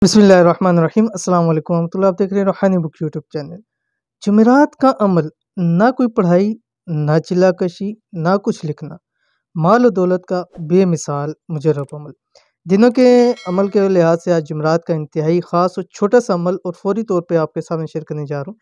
बिस्मिल्लाहिर्रहमानिर्रहीम अस्सलाम वालेकुम रहमतुल्लाह। आप देख रहे हैं रूहानी बुक यूट्यूब चैनल। जुमेरात का अमल, ना कोई पढ़ाई, ना चिल्लाकशी, ना कुछ लिखना, माल और दौलत का बेमिसाल मुजर्रब अमल। दिनों के अमल के लिहाज से आज जुमेरात का इंतहाई ख़ास और छोटा सा अमल और फौरी तौर पे आपके सामने शेयर करने जा रहा हूँ,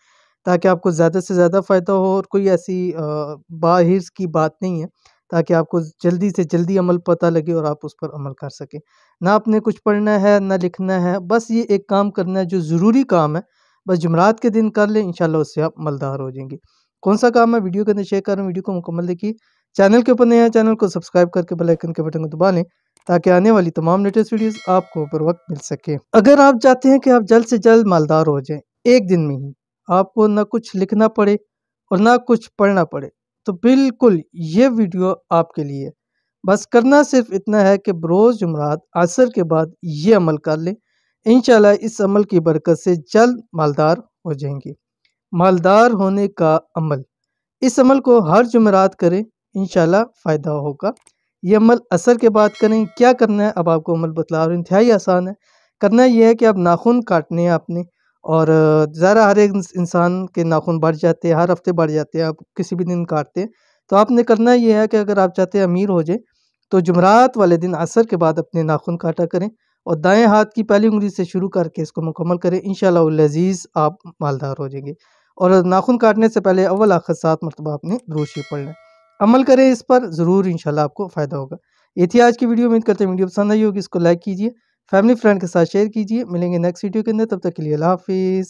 ताकि आपको ज़्यादा से ज़्यादा फ़ायदा हो और कोई ऐसी बाहिर्स की बात नहीं है, ताकि आपको जल्दी से जल्दी अमल पता लगे और आप उस पर अमल कर सकें। ना आपने कुछ पढ़ना है, ना लिखना है, बस ये एक काम करना है जो ज़रूरी काम है, बस जुमेरात के दिन कर लें, इंशाल्लाह उससे आप मालदार हो जाएँगे। कौन-सा काम है वीडियो के अंदर शेयर कर रहा हूँ, वीडियो को मुकम्मल देखिए। चैनल के ऊपर नए हैं, चैनल को सब्सक्राइब करके बेल आइकन के बटन को दबा लें, ताकि आने वाली तमाम लेटेस्ट वीडियोज़ आपको बर वक़्त मिल सके। अगर आप चाहते हैं कि आप जल्द से जल्द मालदार हो जाएँ, एक दिन में ही, आपको ना कुछ लिखना पड़े और ना कुछ पढ़ना पड़े, तो बिल्कुल ये वीडियो आपके लिए है। बस करना सिर्फ इतना है कि बरोज़ जुमरात असर के बाद ये अमल कर लें। इंशाल्लाह इस अमल की बरकत से जल्द मालदार हो जाएँगे। मालदार होने का अमल, इस अमल को हर जुमेरात करें, इंशाल्लाह फ़ायदा होगा। ये अमल असर के बाद करें। क्या करना है अब आपको अमल बतला रहा हूँ, इंतहाई आसान है। करना ये है कि आप नाख़ून काटने हैं आपने और ज़रा हर एक इंसान के नाख़ून बढ़ जाते हैं, हर हफ़्ते बढ़ जाते हैं, आप किसी भी दिन काटते हैं। तो आपने करना ये है कि अगर आप चाहते हैं अमीर हो जाएँ, तो जुमेरात वाले दिन असर के बाद अपने नाख़ून काटा करें और दाएँ हाथ की पहली उँगली से शुरू करके इसको मुकम्मल करें। इंशाअल्लाहुल अज़ीज़ आप मालदार हो जाएँगे। और नाख़ून काटने से पहले अव्वल आखिर 7 मरतबा आपने दुरूद शरीफ पढ़ना है। अमल करें इस पर, ज़रूर इंशाल्लाह आपको फ़ायदा होगा। ये थी आज की वीडियो, उम्मीद करते हैं वीडियो पसंद आई होगी। इसको लाइक कीजिए, फैमिली फ्रेंड के साथ शेयर कीजिए। मिलेंगे नेक्स्ट वीडियो के अंदर, तब तक के लिए अल्लाह हाफ़िज़।